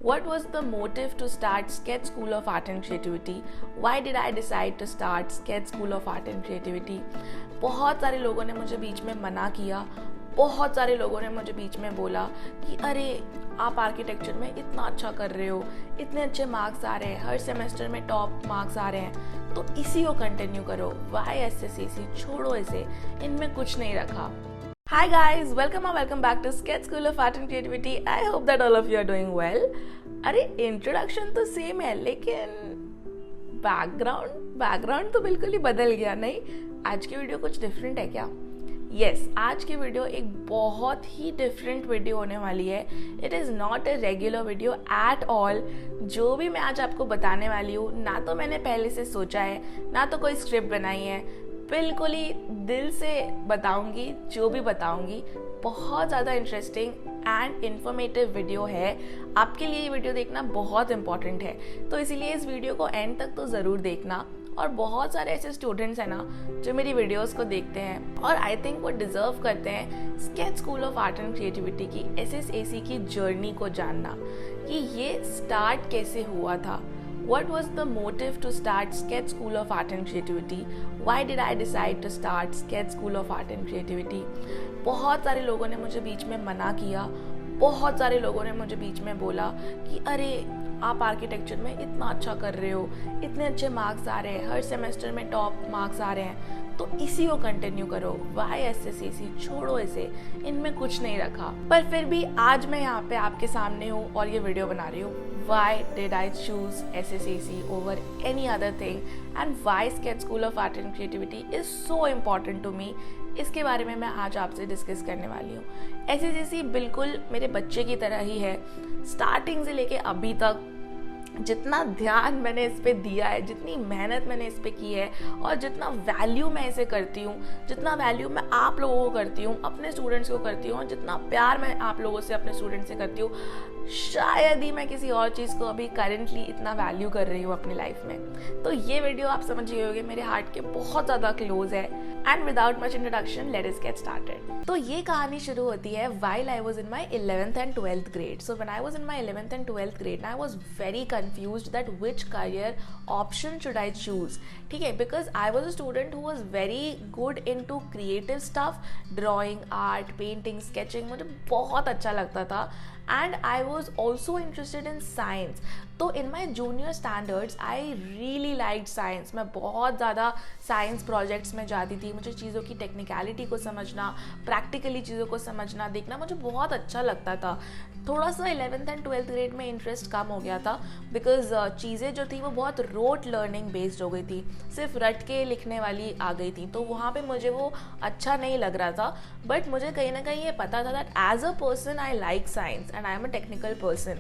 What was the motive to start Sketch School of Art and Creativity? Why did I decide to start Sketch School of Art and Creativity? बहुत सारे लोगों ने मुझे बीच में मना किया, बहुत सारे लोगों ने मुझे बीच में बोला कि अरे आप आर्किटेक्चर में इतना अच्छा कर रहे हो, इतने अच्छे मार्क्स आ रहे हैं, हर सेमेस्टर में टॉप मार्क्स आ रहे हैं, तो इसी को कंटिन्यू करो, वाई SSAC छोड़ो इसे, इनमें कुछ नहीं रखा. Hi guys, welcome back to Sketch School of Art and Creativity. I hope that all of you are doing well. अरे इंट्रोडक्शन तो सेम है लेकिन बैकग्राउंड तो बिल्कुल ही बदल गया. नहीं, आज की वीडियो कुछ डिफरेंट है क्या? यस, आज की वीडियो एक बहुत ही डिफरेंट वीडियो होने वाली है. It is not a regular video at all. जो भी मैं आज आपको बताने वाली हूँ, ना तो मैंने पहले से सोचा है, ना तो कोई स्क्रिप्ट बनाई है. बिल्कुल ही दिल से बताऊंगी. जो भी बताऊंगी बहुत ज़्यादा इंटरेस्टिंग एंड इन्फॉर्मेटिव वीडियो है. आपके लिए ये वीडियो देखना बहुत इंपॉर्टेंट है, तो इसीलिए इस वीडियो को एंड तक तो ज़रूर देखना. और बहुत सारे ऐसे स्टूडेंट्स हैं ना जो मेरी वीडियोस को देखते हैं और आई थिंक वो डिज़र्व करते हैं sketch school of art and creativity की SSAC की जर्नी को जानना कि ये स्टार्ट कैसे हुआ था. What was the motive to start Sketch School of Art and Creativity? Why did I decide to start Sketch School of Art and Creativity? बहुत सारे लोगों ने मुझे बीच में मना किया, बहुत सारे लोगों ने मुझे बीच में बोला कि अरे आप आर्किटेक्चर में इतना अच्छा कर रहे हो, इतने अच्छे मार्क्स आ रहे हैं, हर सेमेस्टर में टॉप मार्क्स आ रहे हैं, तो इसी को कंटिन्यू करो, वाई SSAC छोड़ो इसे, इनमें कुछ नहीं रखा. पर फिर भी आज मैं यहाँ पे आपके सामने हूँ और ये वीडियो बना रही हूँ. Why did I choose SSAC over any other thing and why Sketch School of Art and Creativity is so important to me? इसके बारे में मैं आज आपसे डिस्कस करने वाली हूँ. SSAC बिल्कुल मेरे बच्चे की तरह ही है. स्टार्टिंग से लेके अभी तक जितना ध्यान मैंने इस पे दिया है, जितनी मेहनत मैंने इस पे की है और जितना वैल्यू मैं इसे करती हूँ, जितना वैल्यू मैं आप लोगों को करती हूँ, अपने स्टूडेंट्स को करती हूँ, और जितना प्यार मैं आप लोगों से अपने स्टूडेंट्स से करती हूँ, शायद ही मैं किसी और चीज़ को अभी करेंटली इतना वैल्यू कर रही हूँ अपनी लाइफ में. तो ये वीडियो आप समझ गए होंगे मेरे हार्ट के बहुत ज़्यादा क्लोज है. And without much introduction let us get started. तो ये कहानी शुरू होती है while I was in my 11th and 12th grade. So when I was in my 11th and 12th grade, I was very confused that which career option should I choose. ठीक है, because I was a student who was very good into creative stuff, drawing, art, painting, sketching. मुझे बहुत अच्छा लगता था. And I was also interested in science. तो in my junior standards I really liked science. मैं बहुत ज़्यादा science projects में जाती थी. मुझे चीज़ों की टेक्निकलिटी को समझना, प्रैक्टिकली चीज़ों को समझना, देखना मुझे बहुत अच्छा लगता था. थोड़ा सा 11th and 12th ग्रेड में इंटरेस्ट कम हो गया था बिकॉज चीज़ें जो थी वो बहुत रोट लर्निंग बेस्ड हो गई थी, सिर्फ रट के लिखने वाली आ गई थी. तो वहाँ पे मुझे वो अच्छा नहीं लग रहा था. बट मुझे कहीं ना कहीं ये पता था that as a person I like science and I am a technical person,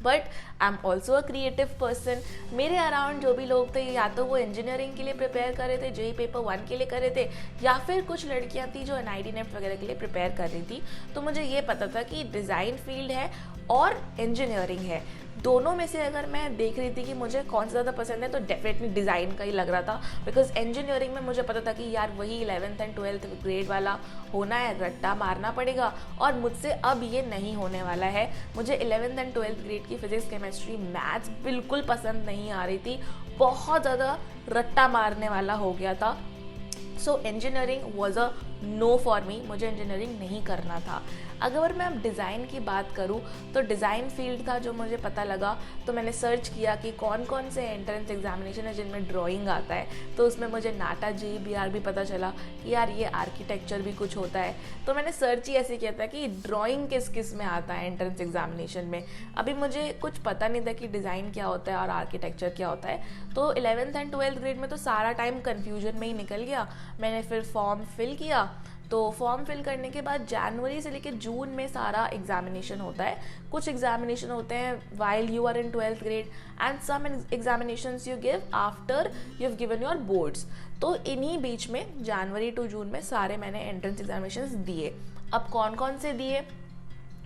but I am also a creative person. मेरे अराउंड जो भी लोग थे, या तो वो इंजीनियरिंग के लिए प्रिपेयर कर रहे थे, JEE पेपर 1 के लिए कर रहे थे, या फिर कुछ लड़कियां थी जो NIT NET वगैरह के लिए प्रिपेयर कर रही थी. तो मुझे ये पता था कि डिज़ाइन फील्ड है और इंजीनियरिंग है. दोनों में से अगर मैं देख रही थी कि मुझे कौन सा ज़्यादा पसंद है, तो डेफिनेटली डिज़ाइन का ही लग रहा था. बिकॉज इंजीनियरिंग में मुझे पता था कि यार वही 11th and 12th ग्रेड वाला होना है, रट्टा मारना पड़ेगा, और मुझसे अब ये नहीं होने वाला है. मुझे 11th and 12th ग्रेड की फिजिक्स, केमिस्ट्री, मैथ्स बिल्कुल पसंद नहीं आ रही थी. बहुत ज़्यादा रट्टा मारने वाला हो गया था. So engineering was a no for me. मुझे इंजीनियरिंग नहीं करना था. अगर मैं अब डिज़ाइन की बात करूँ तो डिज़ाइन फील्ड था जो मुझे पता लगा. तो मैंने सर्च किया कि कौन कौन से एंट्रेंस एग्जामिनेशन है जिनमें ड्राइंग आता है. तो उसमें मुझे नाटा JEE भी पता चला कि यार ये आर्किटेक्चर भी कुछ होता है. तो मैंने सर्च ही ऐसे किया था कि ड्राइंग किस किस में आता है एंट्रेंस एग्जामिनेशन में. अभी मुझे कुछ पता नहीं था कि डिज़ाइन क्या होता है और आर्किटेक्चर क्या होता है. तो 11th and 12th ग्रेड में तो सारा टाइम कन्फ्यूजन में ही निकल गया. मैंने फिर फॉर्म फिल किया. तो फॉर्म फिल करने के बाद जनवरी से लेकर जून में सारा एग्जामिनेशन होता है. कुछ एग्जामिनेशन होते हैं while you are in 12th grade and some examinations you give after you have given your boards. तो इन्हीं बीच में जनवरी टू जून में सारे मैंने एंट्रेंस एग्जामिनेशंस दिए. अब कौन कौन से दिए?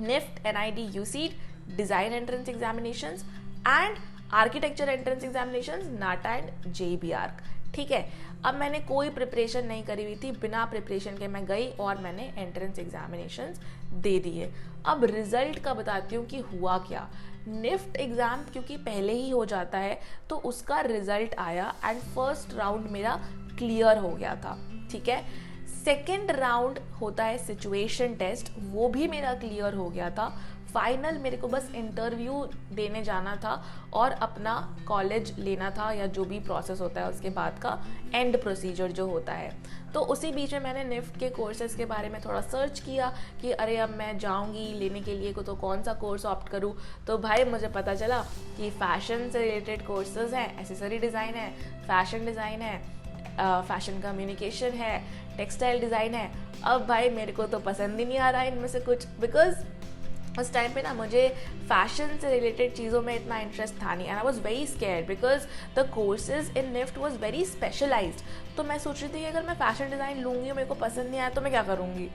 NIFT, NID, UCEED, design entrance examinations and architecture entrance examinations, NATA and JEE arch. ठीक है, अब मैंने कोई प्रिपरेशन नहीं करी हुई थी, बिना प्रिपरेशन के मैं गई और मैंने एंट्रेंस एग्जामिनेशंस दे दिए. अब रिजल्ट का बताती हूँ कि हुआ क्या. निफ्ट एग्ज़ाम क्योंकि पहले ही हो जाता है तो उसका रिजल्ट आया एंड फर्स्ट राउंड मेरा क्लियर हो गया था, ठीक है। सेकेंड राउंड होता है सिचुएशन टेस्ट, वो भी मेरा क्लियर हो गया था। फाइनल मेरे को बस इंटरव्यू देने जाना था और अपना कॉलेज लेना था, या जो भी प्रोसेस होता है उसके बाद का एंड प्रोसीजर जो होता है। तो उसी बीच में मैंने निफ्ट के कोर्सेज के बारे में थोड़ा सर्च किया कि अरे अब मैं जाऊंगी लेने के लिए को तो कौन सा कोर्स ऑप्ट करूं। तो भाई मुझे पता चला कि फैशन से रिलेटेड कोर्सेज हैं, एसेसरी डिज़ाइन है, फैशन डिज़ाइन है, फैशन कम्युनिकेशन है, टेक्सटाइल डिज़ाइन है। अब भाई मेरे को तो पसंद ही नहीं आ रहा है इनमें से कुछ, बिकॉज उस टाइम पे ना मुझे फैशन से रिलेटेड चीज़ों में इतना इंटरेस्ट था नहीं, and I was very scared because the courses in NIFT was very specialised. तो मैं सोच रही थी कि अगर मैं फैशन डिज़ाइन लूँगी और मेरे को पसंद नहीं आया तो मैं क्या करूँगी,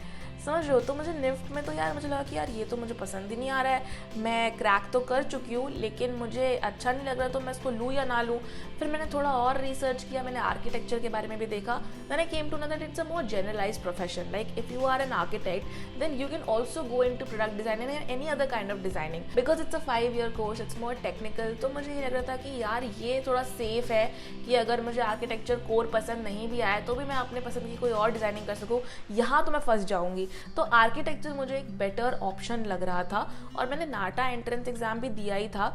समझ रहे हो। तो मुझे निफ्ट में तो यार मुझे लगा कि यार ये तो मुझे पसंद ही नहीं आ रहा है, मैं क्रैक तो कर चुकी हूँ लेकिन मुझे अच्छा नहीं लग रहा, तो मैं इसको लूँ या ना लूँ। फिर मैंने थोड़ा और रिसर्च किया, मैंने आर्किटेक्चर के बारे में भी देखा। Then I came to know that it's a more generalised profession, like if you are an architect then you can also go into product designing and any other kind of designing, because it's a 5 year course, it's more technical. तो मुझे ये लग रहा था कि यार ये थोड़ा सेफ है कि अगर मुझे आर्किटेक्चर कोर पसंद नहीं भी आया तो भी मैं अपने पसंद की कोई और डिजाइनिंग कर सकूँ, यहाँ तो मैं फंस जाऊँगी। तो आर्किटेक्चर मुझे एक बेटर ऑप्शन लग रहा था, और मैंने नाटा एंट्रेंस एग्जाम भी दिया ही था,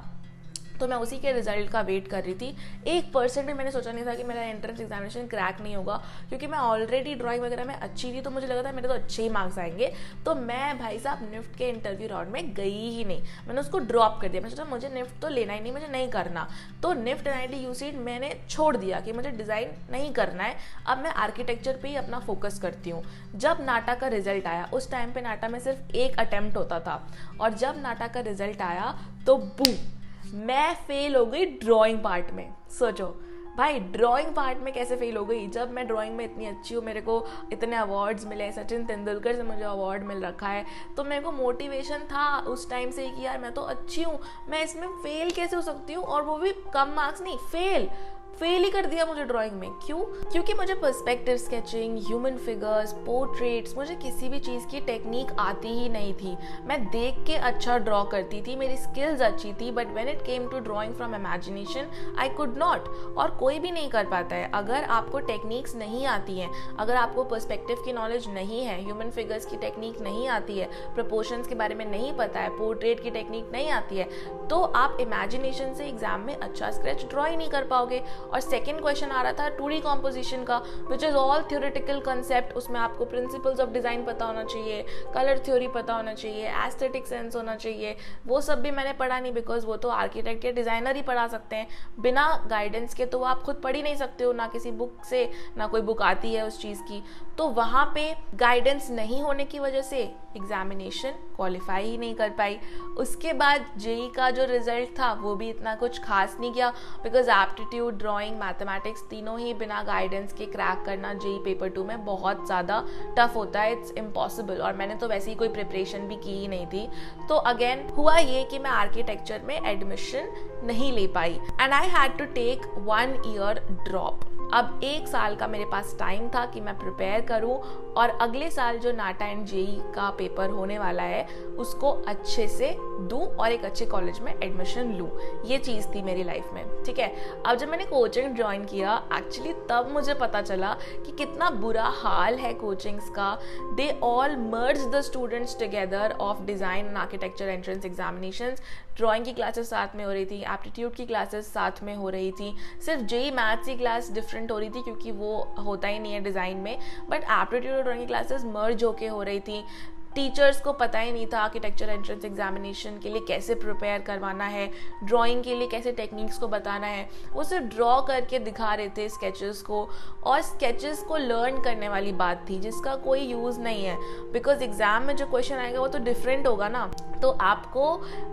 तो मैं उसी के रिजल्ट का वेट कर रही थी। 1% भी मैंने सोचा नहीं था कि मेरा एंट्रेंस एग्जामिनेशन क्रैक नहीं होगा, क्योंकि मैं ऑलरेडी ड्राइंग वगैरह में अच्छी थी, तो मुझे लगा था मेरे तो अच्छे ही मार्क्स आएंगे। तो मैं भाई साहब निफ्ट के इंटरव्यू राउंड में गई ही नहीं, मैंने उसको ड्रॉप कर दिया। मैं सोचा मुझे निफ्ट तो लेना ही नहीं, मुझे नहीं करना। तो निफ्ट NIT UCET मैंने छोड़ दिया कि मुझे डिज़ाइन नहीं करना है, अब मैं आर्किटेक्चर पे ही अपना फोकस करती हूँ। जब नाटा का रिजल्ट आया, उस टाइम पे नाटा में सिर्फ 1 अटेम्प्ट होता था, और जब नाटा का रिजल्ट आया तो बू मैं फेल हो गई ड्राइंग पार्ट में। सोचो भाई ड्राइंग पार्ट में कैसे फेल हो गई, जब मैं ड्राइंग में इतनी अच्छी हूँ, मेरे को इतने अवार्ड्स मिले, सचिन तेंदुलकर से मुझे अवार्ड मिल रखा है, तो मेरे को मोटिवेशन था उस टाइम से कि यार मैं तो अच्छी हूँ, मैं इसमें फेल कैसे हो सकती हूँ, और वो भी कम मार्क्स नहीं, फेल ही कर दिया मुझे ड्राइंग में। क्यों? क्योंकि मुझे perspective sketching, human figures, portraits, मुझे किसी भी चीज़ की टेक्निक आती ही नहीं थी। मैं देख के अच्छा ड्रॉ करती थी, मेरी स्किल्स अच्छी थी, but when it came to drawing from imagination I could not. और कोई भी नहीं कर पाता है। अगर आपको टेक्निक्स नहीं आती हैं, अगर आपको पर्सपेक्टिव की नॉलेज नहीं है, ह्यूमन फिगर्स की टेक्निक नहीं आती है, प्रपोर्शंस के बारे में नहीं पता है, पोर्ट्रेट की टेक्निक नहीं आती है, तो आप इमेजिनेशन से एग्जाम में अच्छा स्केच ड्रॉ ही नहीं कर पाओगे। और सेकंड क्वेश्चन आ रहा था 2D कॉम्पोजिशन का, which is all theoretical concept. उसमें आपको प्रिंसिपल्स ऑफ डिज़ाइन पता होना चाहिए, कलर थ्योरी पता होना चाहिए, एस्थेटिक सेंस होना चाहिए। वो सब भी मैंने पढ़ा नहीं, बिकॉज वो तो आर्किटेक्ट या डिज़ाइनर ही पढ़ा सकते हैं। बिना गाइडेंस के तो आप खुद पढ़ ही नहीं सकते हो, ना किसी बुक से, ना कोई बुक आती है उस चीज़ की। तो वहाँ पे गाइडेंस नहीं होने की वजह से एग्जामिनेशन क्वालिफाई ही नहीं कर पाई। उसके बाद जेई का जो रिजल्ट था वो भी इतना कुछ खास नहीं किया, बिकॉज एप्टीट्यूड, ड्राइंग, मैथमेटिक्स तीनों ही बिना गाइडेंस के क्रैक करना जेई पेपर 2 में बहुत ज़्यादा टफ होता है, इट्स इम्पॉसिबल। और मैंने तो वैसे ही कोई प्रिपरेशन भी की ही नहीं थी। तो अगेन हुआ ये कि मैं आर्किटेक्चर में एडमिशन नहीं ले पाई, and I had to take 1 year drop. अब 1 साल का मेरे पास टाइम था कि मैं प्रिपेयर करूं, और अगले साल जो नाटा एंड जेई का पेपर होने वाला है उसको अच्छे से दूं और एक अच्छे कॉलेज में एडमिशन लूं। ये चीज़ थी मेरी लाइफ में, ठीक है। अब जब मैंने कोचिंग ज्वाइन किया, एक्चुअली तब मुझे पता चला कि कितना बुरा हाल है कोचिंग्स का। They all merge the students together of design and architecture entrance examinations. Drawing की क्लासेस साथ में हो रही थी, एप्टीट्यूड की क्लासेस साथ में हो रही थी, सिर्फ जेई मैथ्स की क्लास डिफरेंट हो रही थी क्योंकि वो होता ही नहीं है डिज़ाइन में, बट एप्टीट्यूड और ड्राइंग की क्लासेस मर्ज होके हो रही थी। टीचर्स को पता ही नहीं था आर्किटेक्चर एंट्रेंस एग्जामिनेशन के लिए कैसे प्रिपेयर करवाना है, ड्राइंग के लिए कैसे टेक्निक्स को बताना है। वो सिर्फ ड्रॉ करके दिखा रहे थे स्केचेस को, और स्केचेस को लर्न करने वाली बात थी जिसका कोई यूज़ नहीं है, बिकॉज एग्जाम में जो क्वेश्चन आएगा वो तो डिफरेंट होगा ना। तो आपको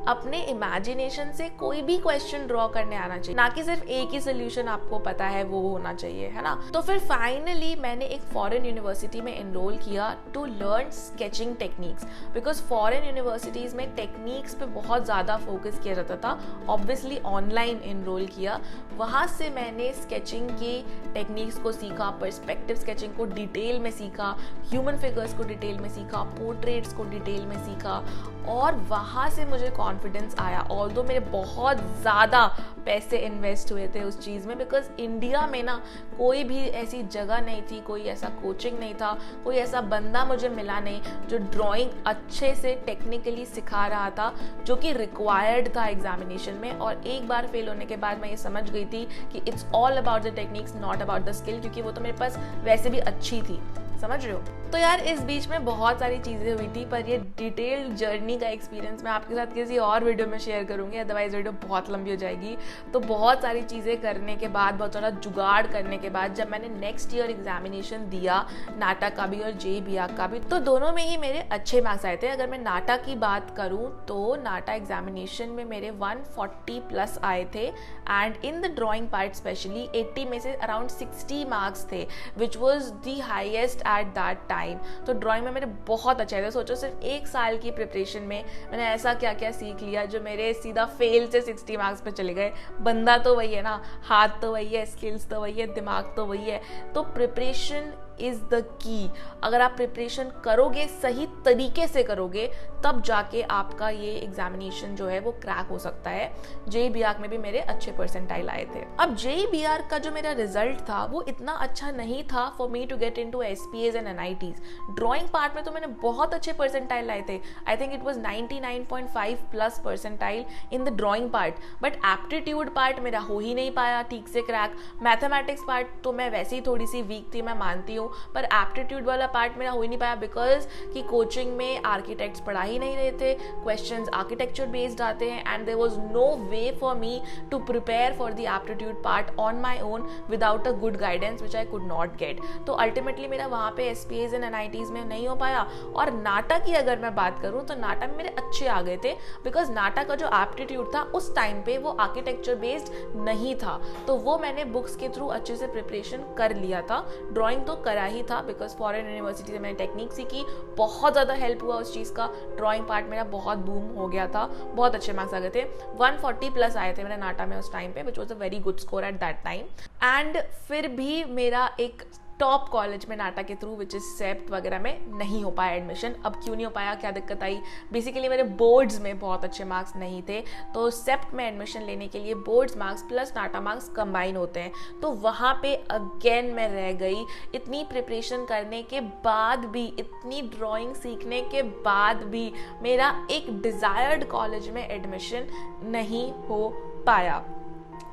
अपने इमेजिनेशन से कोई भी क्वेश्चन ड्रॉ करने आना चाहिए, ना कि सिर्फ एक ही सोल्यूशन आपको पता है वो होना चाहिए, है ना। तो फिर फाइनली मैंने एक फॉरेन यूनिवर्सिटी में एनरोल किया to learn sketching technique. Techniques, because foreign universities में टेक्निक्स पे बहुत ज़्यादा फोकस किया जाता था. ऑब्वियसली ऑनलाइन इनरोल किया, वहाँ से मैंने स्केचिंग के टेक्निक्स को सीखा, पर्सपेक्टिव स्केचिंग को डिटेल में सीखा, ह्यूमन फिगर्स को डिटेल में सीखा, पोर्ट्रेट्स को डिटेल में सीखा, और वहाँ से मुझे कॉन्फिडेंस आया. ऑल्दो मेरे बहुत ज़्यादा पैसे इन्वेस्ट हुए थे उस चीज़ में, बिकॉज इंडिया में ना कोई भी ऐसी जगह नहीं थी, कोई ऐसा कोचिंग नहीं था, कोई ऐसा बंदा मुझे मिला नहीं जो ड्राइंग अच्छे से टेक्निकली सिखा रहा था, जो कि रिक्वायर्ड था एग्जामिनेशन में. और एक बार फेल होने के बाद मैं ये समझ गई थी कि it's all about the techniques, not about the skill, क्योंकि वो तो मेरे पास वैसे भी अच्छी थी. समझ रहे हो? तो यार इस बीच में बहुत सारी चीज़ें हुई थी, पर ये डिटेल्ड जर्नी का एक्सपीरियंस मैं आपके साथ किसी और वीडियो में शेयर करूंगी, अदरवाइज वीडियो बहुत लंबी हो जाएगी. तो बहुत सारी चीज़ें करने के बाद, बहुत सारा जुगाड़ करने के बाद, जब मैंने नेक्स्ट ईयर एग्जामिनेशन दिया, नाटा का भी और JBIAC का भी, तो दोनों में ही मेरे अच्छे मार्क्स आए थे. अगर मैं नाटा की बात करूँ तो नाटा एग्जामिनेशन में मेरे 140 प्लस आए थे, and in the drawing part specially 80 में से अराउंड 60 मार्क्स थे, which was the highest eight that time. तो ड्राइंग में मेरे बहुत अच्छे थे. सोचो सिर्फ एक साल की प्रिपरेशन में मैंने ऐसा क्या क्या सीख लिया जो मेरे सीधा फेल से 60 मार्क्स पे चले गए. बंदा तो वही है ना, हाथ तो वही है, स्किल्स तो वही है, दिमाग तो वही है. तो प्रिपरेशन इज़ द की. अगर आप प्रिपरेशन करोगे, सही तरीके से करोगे, तब जाके आपका ये एग्जामिनेशन जो है वो क्रैक हो सकता है. JBIAC में भी मेरे अच्छे परसेंटाइल आए थे. अब JBIAC का जो मेरा रिजल्ट था वो इतना अच्छा नहीं था for me to get into SPAs and NITs. Drawing part में तो मैंने बहुत अच्छे परसेंटाइल आए थे. I think it was 99.5 plus percentile in the drawing part. But aptitude part मेरा हो ही नहीं पाया ठीक से क्रैक. मैथमेटिक्स पार्ट तो मैं वैसे ही थोड़ी सी वीक थी, मैं मानती हूँ, पर एप्टीट्यूड वाला पार्ट मेरा हो ही नहीं पाया, बिकॉज कि कोचिंग में आर्किटेक्ट्स पढ़ा ही नहीं रहे थे, क्वेश्चंस आर्किटेक्चर बेस्ड आते हैं, and there was no way for me to prepare for the aptitude part on my own without a good guidance which I could not get. तो ultimately मेरा वहाँ पे SPAs एंड NITs में नहीं हो पाया. और नाटा की अगर मैं बात करूँ तो नाटा में मेरे अच्छे आ गए थे, बिकॉज नाटा का जो एप्टीट्यूड था उस टाइम पे वो आर्किटेक्चर बेस्ड नहीं था, तो वो मैंने बुक्स के थ्रू अच्छे से प्रिपरेशन कर लिया था. ड्राइंग तो करा ही था, बिकॉज फॉरेन यूनिवर्सिटी से मैंने टेक्निक सीखी, बहुत ज़्यादा हेल्प हुआ उस चीज़ का. ड्राइंग पार्ट मेरा बहुत बूम हो गया था, बहुत अच्छे मार्क्स आ गए थे. 140 प्लस आए थे मेरे नाटा में उस टाइम पे, which was a very good score eight that time. And फिर भी मेरा एक टॉप कॉलेज में नाटा के थ्रू विच इज सेप्ट वगैरह में नहीं हो पाया एडमिशन. अब क्यों नहीं हो पाया, क्या दिक्कत आई? बेसिकली मेरे बोर्ड्स में बहुत अच्छे मार्क्स नहीं थे, तो सेप्ट में एडमिशन लेने के लिए बोर्ड्स मार्क्स प्लस नाटा मार्क्स कंबाइन होते हैं. तो वहाँ पे अगेन मैं रह गई. इतनी प्रिपरेशन करने के बाद भी, इतनी ड्राइंग सीखने के बाद भी मेरा एक डिज़ायर्ड कॉलेज में एडमिशन नहीं हो पाया.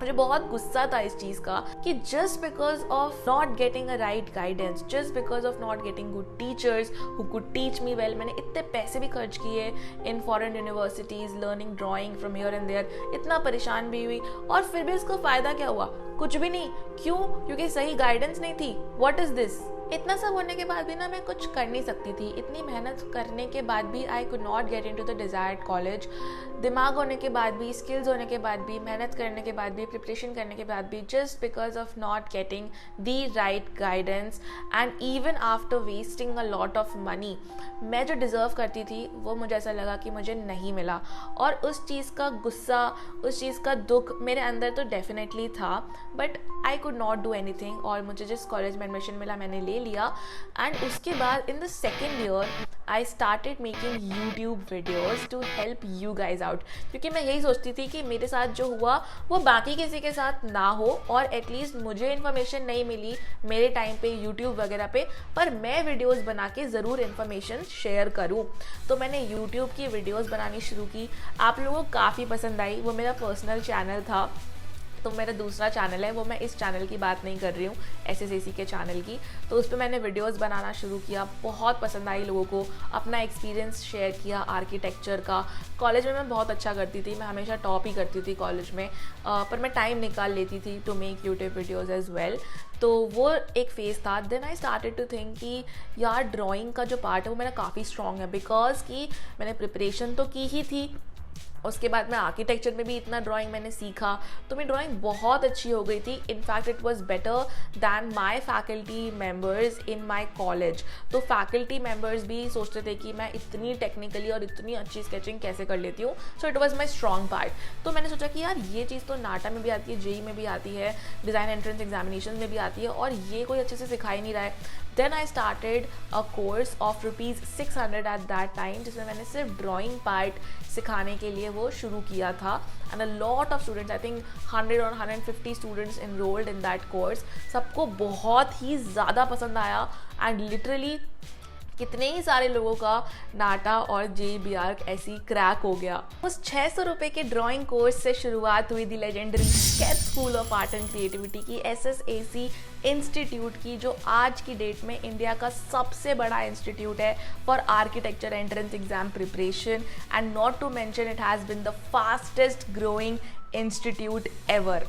मुझे बहुत गुस्सा था इस चीज़ का कि just because of not getting a right guidance, just because of not getting good teachers who could teach me well, मैंने इतने पैसे भी खर्च किए in foreign universities learning drawing from here and there, इतना परेशान भी हुई, और फिर भी इसका फ़ायदा क्या हुआ? कुछ भी नहीं. क्यों? क्योंकि सही गाइडेंस नहीं थी. What is this? इतना सब होने के बाद भी ना मैं कुछ कर नहीं सकती थी. इतनी मेहनत करने के बाद भी आई could not get into the desired college. दिमाग होने के बाद भी, स्किल्स होने के बाद भी, मेहनत करने के बाद भी, प्रिपरेशन करने के बाद भी, just because of not getting the right guidance and even after wasting a lot of money, मैं जो डिज़र्व करती थी वो मुझे ऐसा लगा कि मुझे नहीं मिला. और उस चीज़ का गुस्सा, उस चीज़ का दुख मेरे अंदर तो डेफिनेटली था, but I could not do anything. और मुझे जिस कॉलेज में एडमिशन मिला मैंने ले लिया. एंड उसके बाद in the second year I started making YouTube videos to help you guys out, क्योंकि मैं यही सोचती थी कि मेरे साथ जो हुआ वो बाकी किसी के साथ ना हो, और एटलीस्ट मुझे इन्फॉर्मेशन नहीं मिली मेरे टाइम पे यूट्यूब वगैरह पे, पर मैं वीडियोज़ बना के ज़रूर इन्फॉर्मेशन शेयर करूँ. तो मैंने यूट्यूब की वीडियोज़ बनानी शुरू की. आप लोगों को काफ़ी पसंद आई. वो मेरा पर्सनल चैनल था, तो मेरा दूसरा चैनल है, वो मैं इस चैनल की बात नहीं कर रही हूँ, SSAC के चैनल की. तो उस पर मैंने वीडियोस बनाना शुरू किया. बहुत पसंद आई लोगों को. अपना एक्सपीरियंस शेयर किया आर्किटेक्चर का. कॉलेज में मैं बहुत अच्छा करती थी, मैं हमेशा टॉप ही करती थी कॉलेज में, पर मैं टाइम निकाल लेती थी to make YouTube videos as well. तो वो एक फेज़ था. Then I started to think कि यार ड्राइंग का जो पार्ट है वो मेरा काफ़ी स्ट्रॉन्ग है, बिकॉज कि मैंने प्रिपरेशन तो की ही थी, उसके बाद मैं आर्किटेक्चर में भी इतना ड्राइंग मैंने सीखा, तो मेरी ड्राइंग बहुत अच्छी हो गई थी। In fact it was better than my faculty members in my college. तो फैकल्टी मेंबर्स भी सोचते थे कि मैं इतनी टेक्निकली और इतनी अच्छी स्केचिंग कैसे कर लेती हूँ। So it was my strong part. तो मैंने सोचा कि यार ये चीज़ तो नाटा में भी आती है, जेई में भी आती है, डिज़ाइन एंट्रेंस एग्जामिनेशन में भी आती है, और ये कोई अच्छे से सिखा ही नहीं रहा है। Then I started a course of ₹600 at that time, जिसमें मैंने सिर्फ ड्राइंग पार्ट सिखाने के लिए वो शुरू किया था। And a lot of students, I think 100 और 150 students enrolled in that course. सबको बहुत ही ज़्यादा पसंद आया एंड लिटरली कितने ही सारे लोगों का नाटा और JBR ऐसी क्रैक हो गया। उस 600 रुपये के ड्राइंग कोर्स से शुरुआत हुई the legendary sketch school of art and creativity की, SSAC इंस्टीट्यूट की, जो आज की डेट में इंडिया का सबसे बड़ा इंस्टीट्यूट है for architecture entrance exam preparation. And not to mention it has been the fastest growing institute ever.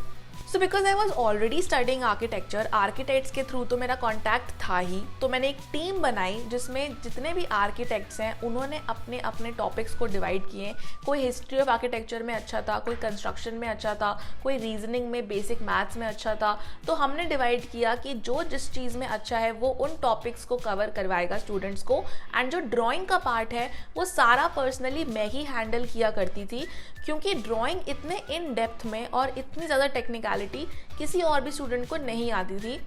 So because I was already studying architecture, architects के थ्रू तो मेरा कॉन्टैक्ट था ही, तो मैंने एक टीम बनाई जिसमें जितने भी आर्किटेक्ट्स हैं उन्होंने अपने अपने टॉपिक्स को डिवाइड किए। कोई हिस्ट्री ऑफ आर्किटेक्चर में अच्छा था, कोई कंस्ट्रक्शन में अच्छा था, कोई रीजनिंग में, बेसिक मैथ्स में अच्छा था। तो हमने डिवाइड किया कि जो जिस चीज़ में अच्छा है वो उन टॉपिक्स को कवर करवाएगा स्टूडेंट्स को। एंड जो ड्राइंग का पार्ट है वो सारा पर्सनली मैं ही हैंडल किया करती थी, क्योंकि ड्राइंग इतने इन डेप्थ में और इतनी ज़्यादा टेक्निकलिटी किसी और भी स्टूडेंट को नहीं आती थी,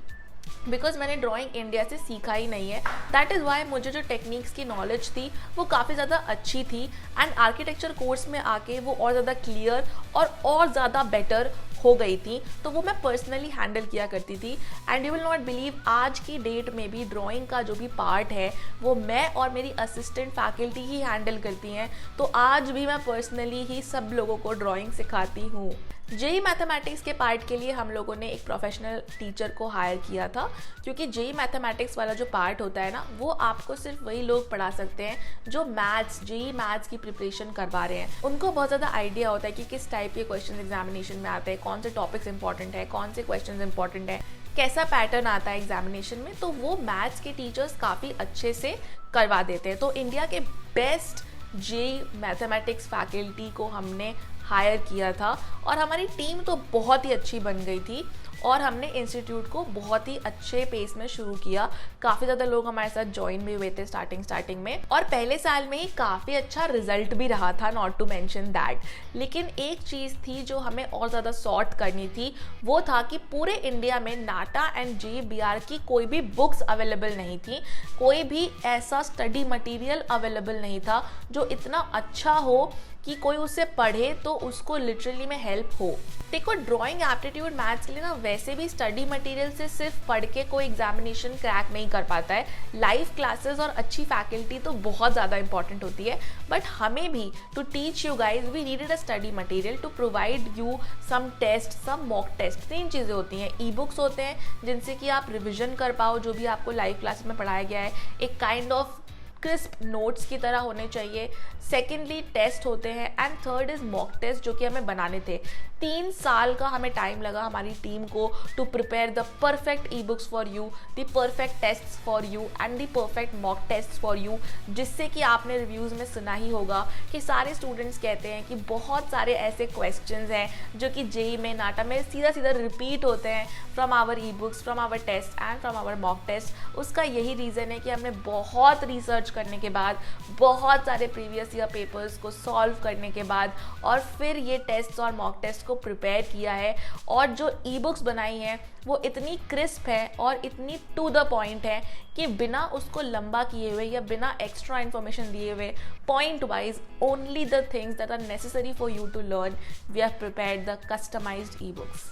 बिकॉज मैंने ड्राइंग इंडिया से सीखा ही नहीं है। दैट इज़ वाई मुझे जो टेक्निक्स की नॉलेज थी वो काफ़ी ज़्यादा अच्छी थी, एंड आर्किटेक्चर कोर्स में आके वो और ज़्यादा क्लियर और ज़्यादा बेटर हो गई थी। तो वो मैं पर्सनली हैंडल किया करती थी। And you will not believe, आज की डेट में भी ड्राइंग का जो भी पार्ट है वो मैं और मेरी असिस्टेंट फैकल्टी ही हैंडल करती हैं। तो आज भी मैं पर्सनली ही सब लोगों को ड्राइंग सिखाती हूँ। जेई मैथमेटिक्स के पार्ट के लिए हम लोगों ने एक प्रोफेशनल टीचर को हायर किया था, क्योंकि जेई मैथमेटिक्स वाला जो पार्ट होता है ना, वो आपको सिर्फ वही लोग पढ़ा सकते हैं जो मैथ्स, जेई मैथ्स की प्रिपरेशन करवा रहे हैं। उनको बहुत ज़्यादा आइडिया होता है कि किस टाइप के क्वेश्चन एग्जामिनेशन में आते हैं, कौन से टॉपिक्स इंपॉर्टेंट है, कौन से क्वेश्चन इंपॉर्टेंट है, कैसा पैटर्न आता है एग्जामिनेशन में। तो वो मैथ्स के टीचर्स काफ़ी अच्छे से करवा देते हैं। तो इंडिया के बेस्ट जेई मैथमेटिक्स फैकल्टी को हमने हायर किया था, और हमारी टीम तो बहुत ही अच्छी बन गई थी, और हमने इंस्टीट्यूट को बहुत ही अच्छे पेस में शुरू किया। काफ़ी ज़्यादा लोग हमारे साथ ज्वाइन भी हुए थे स्टार्टिंग में, और पहले साल में ही काफ़ी अच्छा रिजल्ट भी रहा था, नॉट टू मेंशन दैट। लेकिन एक चीज़ थी जो हमें और ज़्यादा सॉर्ट करनी थी, वो था कि पूरे इंडिया में नाटा एंड JBR की कोई भी बुक्स अवेलेबल नहीं थी, कोई भी ऐसा स्टडी मटेरियल अवेलेबल नहीं था जो इतना अच्छा हो कि कोई उसे पढ़े तो उसको लिटरली में हेल्प हो। देखो, ड्राइंग, एप्टीट्यूड, मैथ्स के लिए ना वैसे भी स्टडी मटेरियल से सिर्फ पढ़ के कोई एग्जामिनेशन क्रैक नहीं कर पाता है। लाइव क्लासेस और अच्छी फैकल्टी तो बहुत ज़्यादा इंपॉर्टेंट होती है, बट हमें भी to teach you guys we needed a study material to provide you some test, some mock test. 3 चीज़ें होती हैं। ई बुक्स होते हैं जिनसे कि आप रिविजन कर पाओ जो भी आपको लाइव क्लासेस में पढ़ाया गया है, एक काइंड ऑफ क्रिस्प नोट्स की तरह होने चाहिए। सेकेंडली टेस्ट होते हैं, and third is mock test जो कि हमें बनाने थे। 3 साल का हमें टाइम लगा हमारी टीम को to prepare the perfect ebooks for you, the perfect test for you and the perfect mock test for you. जिससे कि आपने रिव्यूज़ में सुना ही होगा कि सारे स्टूडेंट्स कहते हैं कि बहुत सारे ऐसे क्वेश्चंस हैं जो कि जेई में, नाटा में सीधा रिपीट होते हैं from our ebooks, from our test and from our mock test. उसका यही रीज़न है कि हमने बहुत रिसर्च करने के बाद, बहुत सारे प्रीवियस ईयर पेपर्स को सॉल्व करने के बाद, और फिर ये टेस्ट और मॉक टेस्ट को प्रिपेयर किया है। और जो ई बुक्स बनाई हैं वो इतनी क्रिस्प है और इतनी टू द पॉइंट है कि बिना उसको लंबा किए हुए या बिना एक्स्ट्रा इन्फॉर्मेशन दिए हुए, point wise only the things that are necessary for you to learn, we have prepared the customised ebooks.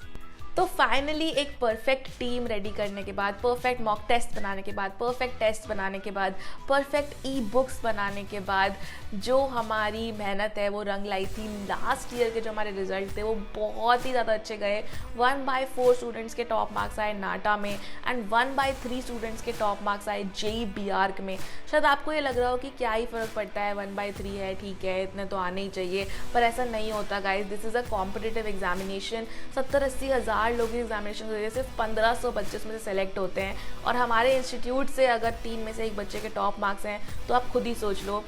तो फाइनली एक परफेक्ट टीम रेडी करने के बाद, परफेक्ट मॉक टेस्ट बनाने के बाद, परफेक्ट टेस्ट बनाने के बाद, परफेक्ट ई बुक्स बनाने के बाद, जो हमारी मेहनत है वो रंग लाई थी। लास्ट ईयर के जो हमारे रिजल्ट थे वो बहुत ही ज़्यादा अच्छे गए। 1/4 स्टूडेंट्स के टॉप मार्क्स आए नाटा में, एंड 1/3 स्टूडेंट्स के टॉप मार्क्स आए JBR में। शायद आपको ये लग रहा हो कि क्या ही फ़र्क पड़ता है, 1/3 है, ठीक है, इतने तो आने ही चाहिए, पर ऐसा नहीं होता guys. This is a competitive examination. 70-80 हज़ार लोग एग्जामिनेशन की वजह से सिर्फ 1500 बच्चे उसमें से सेलेक्ट होते हैं, और हमारे इंस्टीट्यूट से अगर 3 में से 1 बच्चे के टॉप मार्क्स हैं तो आप खुद ही सोच लो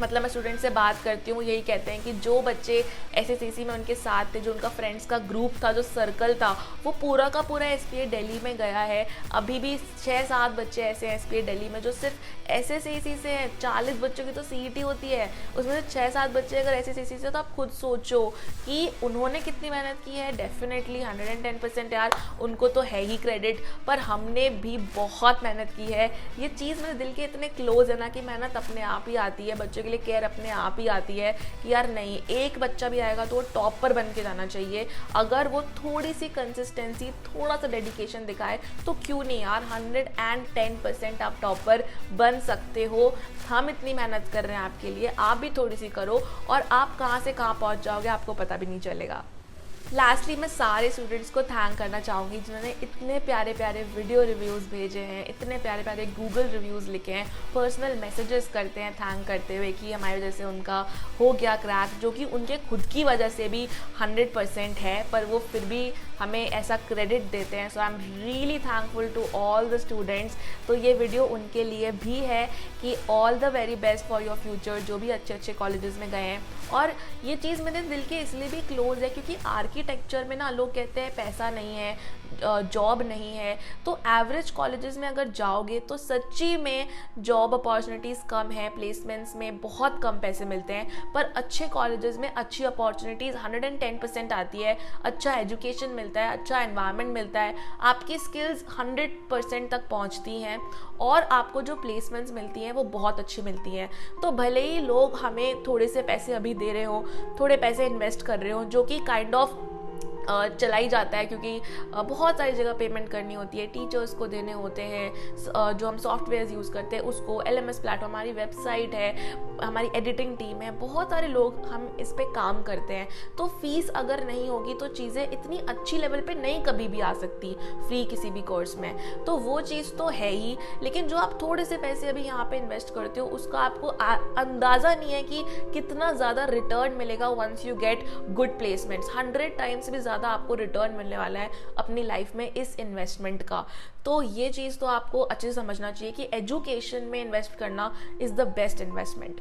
मतलब मैं स्टूडेंट से बात करती हूँ, यही कहते हैं कि जो बच्चे एसएससीसी में उनके साथ थे, जो उनका फ्रेंड्स का ग्रुप था, जो सर्कल था, वो पूरा का पूरा एसपीए दिल्ली में गया है। अभी भी 6-7 बच्चे ऐसे हैं एसपीए दिल्ली में जो सिर्फ एसएससीसी से हैं। 40 बच्चों की तो सीईटी होती है, उसमें से 6-7 बच्चे अगर एसएससीसी से, तो आप खुद सोचो कि उन्होंने कितनी मेहनत की है। डेफिनेटली 110% यार उनको तो है ही क्रेडिट, पर हमने भी बहुत मेहनत की है। ये चीज़ मेरे दिल के इतने क्लोज है ना कि मेहनत अपने आप ही आती है, बच्चों के लिए केयर अपने आप ही आती है कि यार नहीं, एक बच्चा भी आएगा तो वो टॉपर बन के जाना चाहिए। अगर वो थोड़ी सी कंसिस्टेंसी, थोड़ा सा डेडिकेशन दिखाए तो क्यों नहीं यार, 110% आप टॉपर बन सकते हो। हम इतनी मेहनत कर रहे हैं आपके लिए, आप भी थोड़ी सी करो और आप कहाँ से कहाँ पहुँच जाओगे आपको पता भी नहीं चलेगा। लास्टली मैं सारे स्टूडेंट्स को थैंक करना चाहूँगी जिन्होंने इतने प्यारे प्यारे वीडियो रिव्यूज़ भेजे हैं, इतने प्यारे प्यारे गूगल रिव्यूज़ लिखे हैं, पर्सनल मैसेजेस करते हैं थैंक करते हुए कि हमारी वजह से उनका हो गया क्रैक, जो कि उनके खुद की वजह से भी 100% है, पर वो फिर भी हमें ऐसा क्रेडिट देते हैं। So I am really thankful to all the students. तो ये वीडियो उनके लिए भी है कि all the very best for your future, जो भी अच्छे अच्छे कॉलेजेस में गए हैं। और ये चीज़ मेरे दिल के इसलिए भी क्लोज है क्योंकि आर्किटेक्चर में ना लोग कहते हैं पैसा नहीं है, जॉब नहीं है। तो एवरेज कॉलेजेस में अगर जाओगे तो सच्ची में जॉब अपॉर्चुनिटीज़ कम है, प्लेसमेंट्स में बहुत कम पैसे मिलते हैं, पर अच्छे कॉलेजेस में अच्छी अपॉर्चुनिटीज़ 110% आती है, अच्छा एजुकेशन मिलता है, अच्छा एनवायरनमेंट मिलता है, आपकी स्किल्स 100% तक पहुंचती हैं और आपको जो प्लेसमेंट्स मिलती हैं वो बहुत अच्छी मिलती हैं। तो भले ही लोग हमें थोड़े से पैसे अभी दे रहे हो, थोड़े पैसे इन्वेस्ट कर रहे हो, जो कि काइंड ऑफ चलाई जाता है क्योंकि बहुत सारी जगह पेमेंट करनी होती है, टीचर्स को देने होते हैं, जो हम सॉफ्टवेयर यूज़ करते हैं उसको, एलएमएस प्लेटफॉर्म, हमारी वेबसाइट है, हमारी एडिटिंग टीम है, बहुत सारे लोग हम इस पे काम करते हैं। तो फीस अगर नहीं होगी तो चीज़ें इतनी अच्छी लेवल पे नहीं कभी भी आ सकती फ्री किसी भी कोर्स में। तो वो चीज़ तो है ही, लेकिन जो आप थोड़े से पैसे अभी यहाँ पे इन्वेस्ट करते हो उसका आपको अंदाज़ा नहीं है कि कितना ज़्यादा रिटर्न मिलेगा once you get good placements. 100 times भी ज़्यादा आपको रिटर्न मिलने वाला है अपनी लाइफ में इस इन्वेस्टमेंट का। तो ये चीज़ तो आपको अच्छे से समझना चाहिए कि एजुकेशन में इन्वेस्ट करना is the best investment.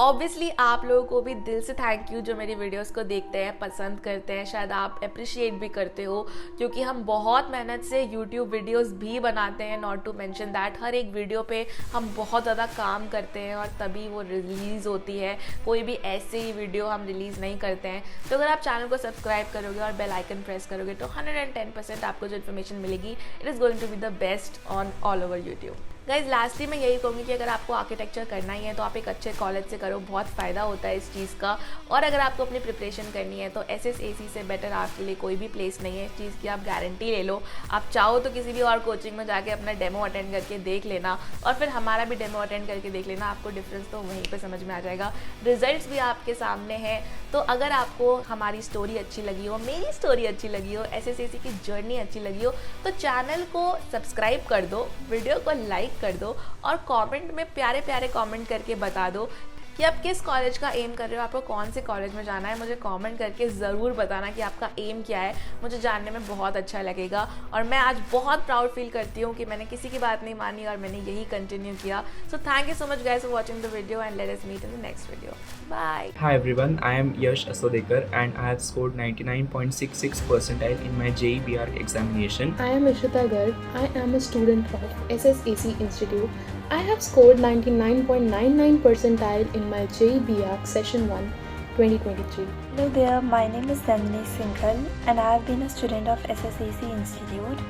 Obviously आप लोगों को भी दिल से थैंक यू जो मेरी वीडियोस को देखते हैं, पसंद करते हैं, शायद आप अप्रिशिएट भी करते हो, क्योंकि हम बहुत मेहनत से यूट्यूब वीडियोस भी बनाते हैं। नॉट टू मेंशन दैट हर एक वीडियो पे हम बहुत ज़्यादा काम करते हैं और तभी वो रिलीज़ होती है। कोई भी ऐसे ही वीडियो हम रिलीज़ नहीं करते हैं। तो अगर आप चैनल को सब्सक्राइब करोगे और बेल आइकन प्रेस करोगे तो 110% आपको जो इन्फॉर्मेशन मिलेगी it is going to be the best on all over YouTube. Guys lastly मैं यही कहूँगी कि अगर आपको आर्किटेक्चर करना ही है तो आप एक अच्छे कॉलेज से करो, बहुत फ़ायदा होता है इस चीज़ का। और अगर आपको अपनी प्रिपरेशन करनी है तो एसएसएसी से बेटर आपके लिए कोई भी प्लेस नहीं है, इस चीज़ की आप गारंटी ले लो। आप चाहो तो किसी भी और कोचिंग में जाके अपना डेमो अटेंड करके देख लेना और फिर हमारा भी डेमो अटेंड करके देख लेना, आपको डिफरेंस तो वहीं पर समझ में आ जाएगा। रिजल्ट्स भी आपके सामने हैं। तो अगर आपको हमारी स्टोरी अच्छी लगी हो, मेरी स्टोरी अच्छी लगी हो, एसएसएसी की जर्नी अच्छी लगी हो तो चैनल को सब्सक्राइब कर दो, वीडियो को लाइक कर दो और कमेंट में प्यारे प्यारे कमेंट करके बता दो कि आप किस कॉलेज का एम कर रहे हो, आपको कौन से कॉलेज में जाना है। मुझे कमेंट करके ज़रूर बताना कि आपका एम क्या है, मुझे जानने में बहुत अच्छा लगेगा। और मैं आज बहुत प्राउड फील करती हूँ कि मैंने किसी की बात नहीं मानी और मैंने यही कंटिन्यू किया। So thank you so much guys for watching the video and let us meet in the next video. Bye. Hi everyone, I am Yash Asodekar and I have scored 99.66 percentile in my JEBR examination. I am Ishita Garg. I am a student of SSAC Institute. I have scored 99.99 percentile in my JEBR Session 1 2023. Hello there, my name is Nandini Singhal and I have been a student of SSAC Institute.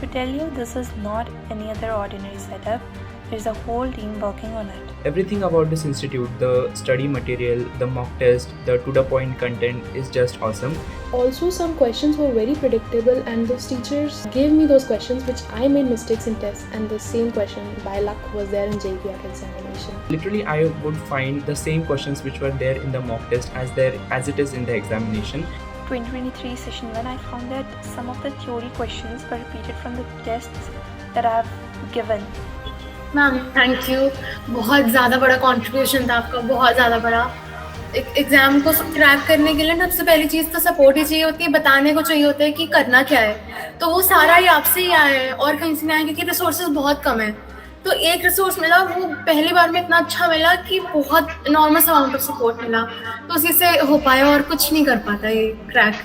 To tell you, this is not any other ordinary setup. There's a whole team working on it. Everything about this institute, the study material, the mock test, the to-the-point content is just awesome. Also, some questions were very predictable and those teachers gave me those questions which I made mistakes in tests, and the same question by luck was there in JEBR examination. Literally, I would find the same questions which were there in the mock test as it is in the examination. 2023 session 1, I found that some of the theory questions were repeated from the tests that I have given. Ma'am thank you, बहुत ज़्यादा बड़ा contribution था आपका, बहुत ज़्यादा बड़ा। Exam को crack करने के लिए ना सबसे पहली चीज़ तो सपोर्ट ही चाहिए होती है, बताने को चाहिए होता है कि करना क्या है। तो वो सारा ही आपसे ही आया है और कहीं से नहीं आया क्योंकि रिसोर्सेज बहुत कम है। तो एक रिसोर्स मिला, वो पहली बार में इतना अच्छा मिला कि बहुत इनॉर्मस अमाउंट ऑफ सपोर्ट मिला, तो उसी से हो पाया और कुछ नहीं कर पाता ये क्रैक।